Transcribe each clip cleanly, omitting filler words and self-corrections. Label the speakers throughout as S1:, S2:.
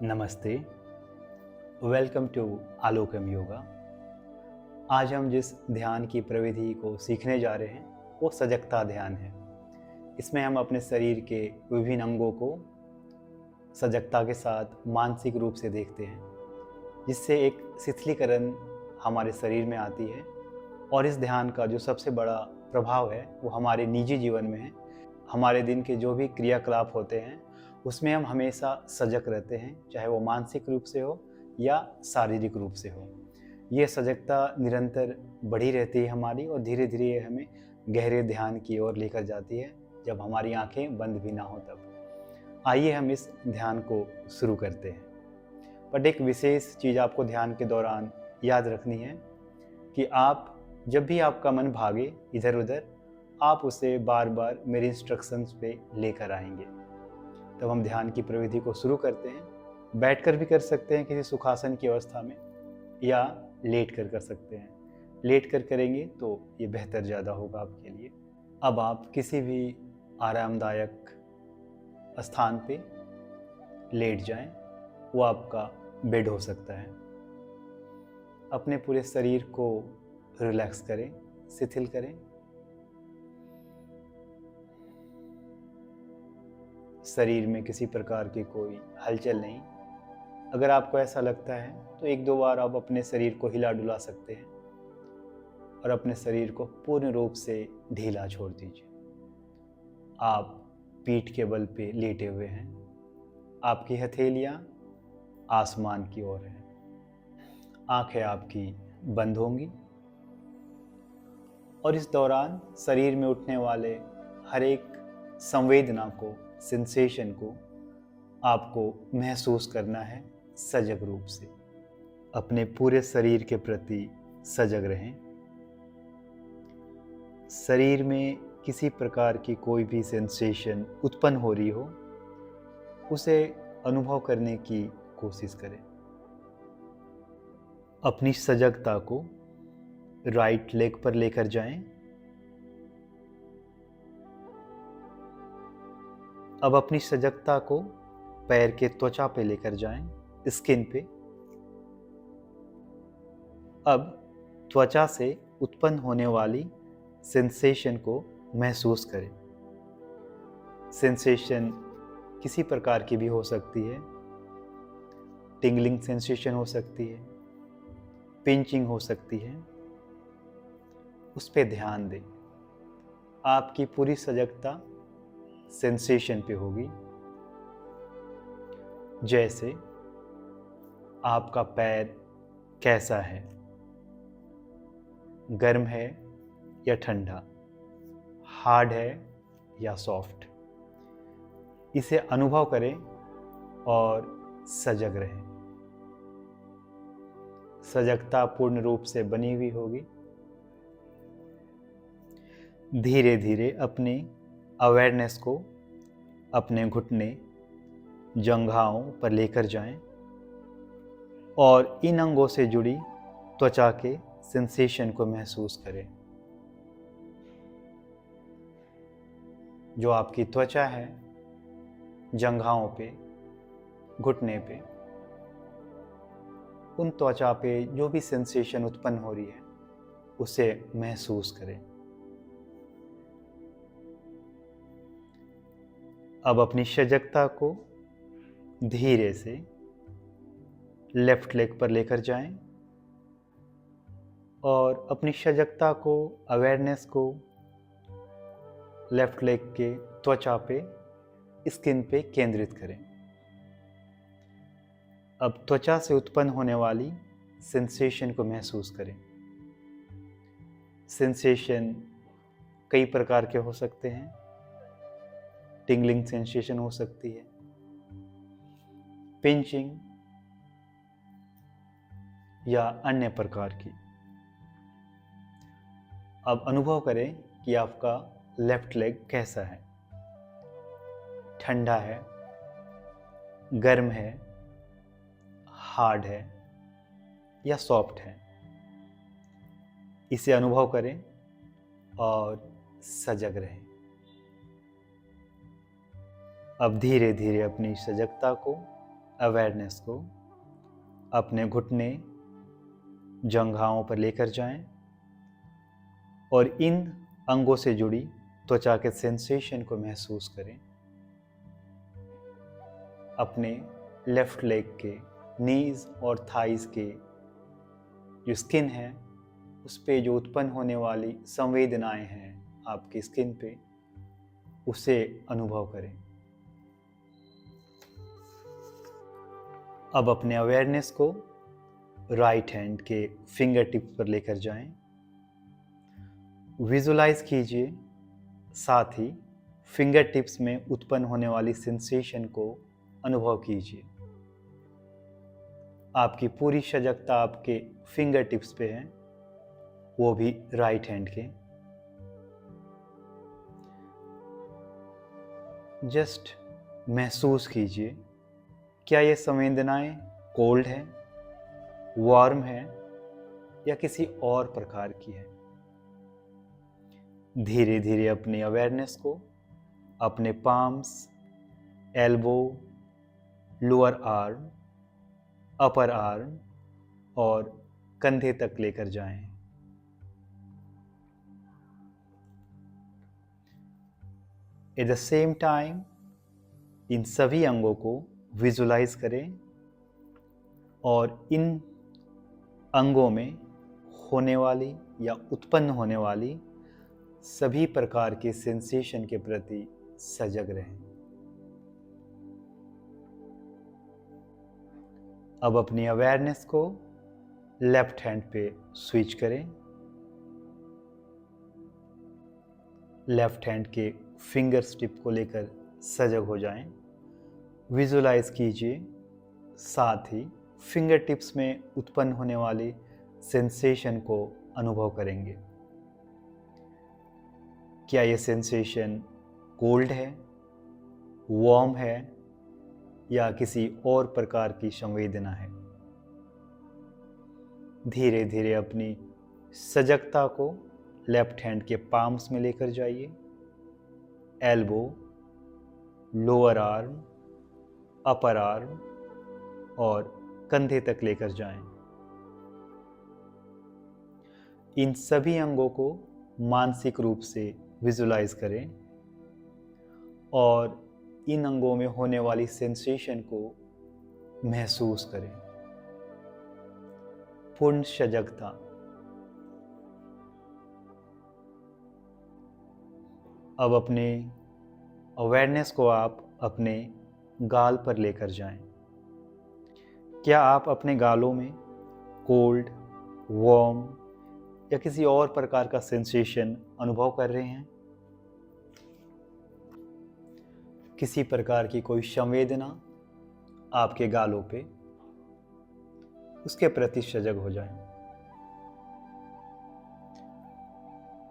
S1: नमस्ते, welcome to आलोकम yoga. आज हम जिस ध्यान की प्रविधि को सीखने जा रहे हैं वो सजगता ध्यान है। इसमें हम अपने शरीर के विभिन्न अंगों को सजगता के साथ मानसिक रूप से देखते हैं, जिससे एक शिथिलीकरण हमारे शरीर में आती है। और इस ध्यान का जो सबसे बड़ा प्रभाव है वो हमारे निजी जीवन में है। हमारे दिन के जो भी क्रियाकलाप होते हैं उसमें हम हमेशा सजग रहते हैं, चाहे वो मानसिक रूप से हो या शारीरिक रूप से हो। ये सजगता निरंतर बढ़ी रहती है हमारी, और धीरे धीरे ये हमें गहरे ध्यान की ओर लेकर जाती है, जब हमारी आंखें बंद भी ना हो तब। आइए हम इस ध्यान को शुरू करते हैं। बट एक विशेष चीज़ आपको ध्यान के दौरान याद रखनी है कि आप जब भी आपका मन भागे इधर उधर, आप उसे बार बार मेरे इंस्ट्रक्शंस पे लेकर आएंगे। तब हम ध्यान की प्रविधि को शुरू करते हैं। बैठकर भी कर सकते हैं किसी सुखासन की अवस्था में, या लेट कर सकते हैं। लेट कर करेंगे तो ये बेहतर ज़्यादा होगा आपके लिए। अब आप किसी भी आरामदायक स्थान पे लेट जाएं। वो आपका बेड हो सकता है। अपने पूरे शरीर को रिलैक्स करें, शिथिल करें। शरीर में किसी प्रकार की कोई हलचल नहीं। अगर आपको ऐसा लगता है तो एक दो बार आप अपने शरीर को हिला डुला सकते हैं, और अपने शरीर को पूर्ण रूप से ढीला छोड़ दीजिए। आप पीठ के बल पे लेटे हुए हैं। आपकी हथेलियां आसमान की ओर हैं। आंखें आपकी बंद होंगी, और इस दौरान शरीर में उठने वाले हर एक संवेदना को, सेंसेशन को आपको महसूस करना है सजग रूप से। अपने पूरे शरीर के प्रति सजग रहें। शरीर में किसी प्रकार की कोई भी सेंसेशन उत्पन्न हो रही हो, उसे अनुभव करने की कोशिश करें। अपनी सजगता को राइट लेग पर लेकर जाएं। अब अपनी सजगता को पैर के त्वचा पे लेकर जाएं, स्किन पे। अब त्वचा से उत्पन्न होने वाली सेंसेशन को महसूस करें। सेंसेशन किसी प्रकार की भी हो सकती है। टिंगलिंग सेंसेशन हो सकती है, पिंचिंग हो सकती है। उस पे ध्यान दें। आपकी पूरी सजगता सेंसेशन पे होगी। जैसे आपका पैर कैसा है, गर्म है या ठंडा, हार्ड है या सॉफ्ट। इसे अनुभव करें और सजग रहें। सजगता पूर्ण रूप से बनी हुई होगी। धीरे धीरे अपनी अवेयरनेस को अपने घुटने, जंघाओं पर लेकर जाएं, और इन अंगों से जुड़ी त्वचा के सेंसेशन को महसूस करें। जो आपकी त्वचा है, जंघाओं पे, घुटने पे, उन त्वचा पे जो भी सेंसेशन उत्पन्न हो रही है उसे महसूस करें। अब अपनी सजगता को धीरे से लेफ्ट लेग पर लेकर जाएं, और अपनी सजगता को, अवेयरनेस को लेफ्ट लेग के त्वचा पे, स्किन पे केंद्रित करें। अब त्वचा से उत्पन्न होने वाली सेंसेशन को महसूस करें। सेंसेशन कई प्रकार के हो सकते हैं। टिंगलिंग सेंसेशन हो सकती है, पिंचिंग या अन्य प्रकार की। अब अनुभव करें कि आपका लेफ्ट लेग कैसा है, ठंडा है, गर्म है, हार्ड है या सॉफ्ट है। इसे अनुभव करें और सजग रहें। अब धीरे धीरे अपनी सजगता को अवेयरनेस को अपने घुटने, जंघाओं पर लेकर जाएं और इन अंगों से जुड़ी त्वचा के सेंसेशन को महसूस करें। अपने लेफ्ट लेग के नीज और थाइज के जो स्किन है उस पे जो उत्पन्न होने वाली संवेदनाएं हैं आपकी स्किन पे, उसे अनुभव करें। अब अपने अवेयरनेस को राइट हैंड के फिंगर टिप्स पर लेकर जाएं। विजुलाइज कीजिए, साथ ही फिंगर टिप्स में उत्पन्न होने वाली सेंसेशन को अनुभव कीजिए। आपकी पूरी सजगता आपके फिंगर टिप्स पे है, वो भी राइट हैंड के। जस्ट महसूस कीजिए, क्या ये संवेदनाएं कोल्ड है, वार्म है या किसी और प्रकार की है। धीरे धीरे अपनी अवेयरनेस को अपने palms, elbow, lower arm, upper arm और कंधे तक लेकर जाएं। At the same time in सभी अंगों को विजुलाइज करें और इन अंगों में होने वाली या उत्पन्न होने वाली सभी प्रकार के सेंसेशन के प्रति सजग रहें। अब अपनी अवेयरनेस को लेफ्ट हैंड पे स्विच करें। लेफ्ट हैंड के फिंगर टिप को लेकर सजग हो जाएं। विजुलाइज कीजिए, साथ ही फिंगर टिप्स में उत्पन्न होने वाली सेंसेशन को अनुभव करेंगे। क्या ये सेंसेशन कोल्ड है, वार्म है या किसी और प्रकार की संवेदना है। धीरे धीरे अपनी सजगता को लेफ्ट हैंड के पाम्स में लेकर जाइए। Elbow, lower arm, upper arm और कंधे तक लेकर जाएं। इन सभी अंगों को मानसिक रूप से विजुलाइज करें और इन अंगों में होने वाली सेंसेशन को महसूस करें। पूर्ण सजगता। अब अपने अवेयरनेस को आप अपने गाल पर लेकर जाएं। क्या आप अपने गालों में कोल्ड, वार्म या किसी और प्रकार का सेंसेशन अनुभव कर रहे हैं। किसी प्रकार की कोई संवेदना आपके गालों पे, उसके प्रति सजग हो जाएं।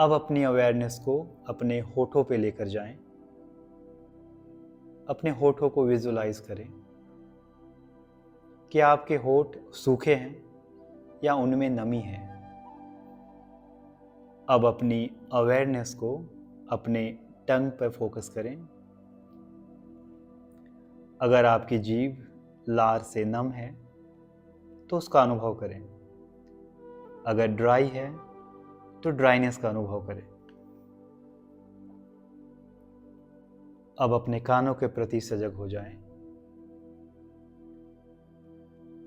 S1: अब अपनी अवेयरनेस को अपने होठों पे लेकर जाएं। अपने होठों को विजुलाइज करें। क्या आपके होठ सूखे हैं या उनमें नमी है। अब अपनी अवेयरनेस को अपने टंग पर फोकस करें। अगर आपकी जीभ लार से नम है तो उसका अनुभव करें। अगर ड्राई है तो ड्राइनेस का अनुभव करें। अब अपने कानों के प्रति सजग हो जाएं।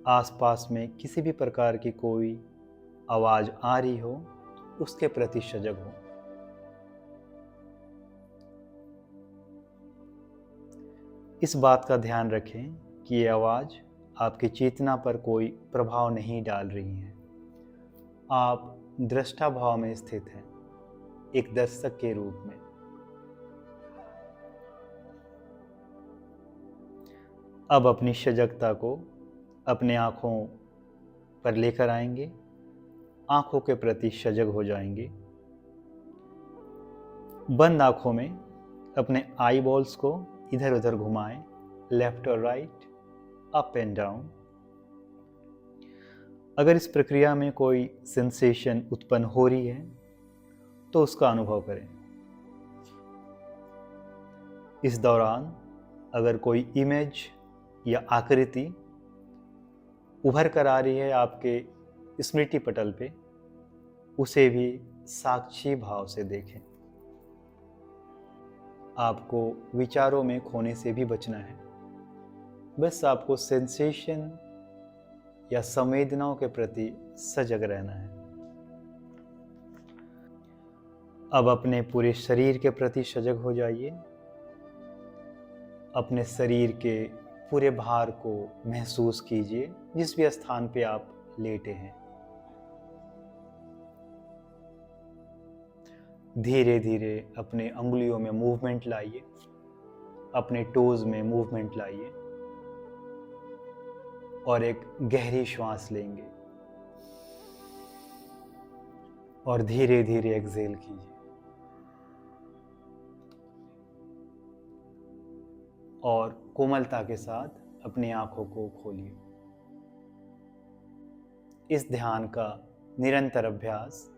S1: आसपास में किसी भी प्रकार की कोई आवाज आ रही हो उसके प्रति सजग हो। इस बात का ध्यान रखें कि ये आवाज आपकी चेतना पर कोई प्रभाव नहीं डाल रही है। आप दृष्टा भाव में स्थित हैं, एक दर्शक के रूप में। अब अपनी सजगता को अपने आँखों पर लेकर आएंगे। आँखों के प्रति सजग हो जाएंगे। बंद आँखों में अपने आई बॉल्स को इधर उधर घुमाएं, लेफ्ट और राइट, अप एंड डाउन। अगर इस प्रक्रिया में कोई सेंसेशन उत्पन्न हो रही है तो उसका अनुभव करें। इस दौरान अगर कोई इमेज या आकृति उभर कर आ रही है आपके स्मृति पटल पे, उसे भी साक्षी भाव से देखें। आपको विचारों में खोने से भी बचना है। बस आपको सेंसेशन या संवेदनाओं के प्रति सजग रहना है। अब अपने पूरे शरीर के प्रति सजग हो जाइए। अपने शरीर के पूरे भार को महसूस कीजिए जिस भी स्थान पे आप लेटे हैं। धीरे धीरे अपने अंगुलियों में मूवमेंट लाइए, अपने टोज में मूवमेंट लाइए और एक गहरी श्वास लेंगे और धीरे धीरे एक्सहेल कीजिए और कोमलता के साथ अपनी आंखों को खोलिए। इस ध्यान का निरंतर अभ्यास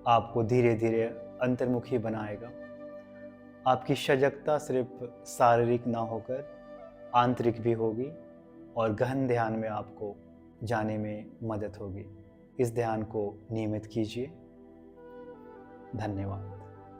S1: आपको धीरे धीरे अंतर्मुखी बनाएगा। आपकी सजगता सिर्फ शारीरिक ना होकर आंतरिक भी होगी और गहन ध्यान में आपको जाने में मदद होगी। इस ध्यान को नियमित कीजिए। धन्यवाद।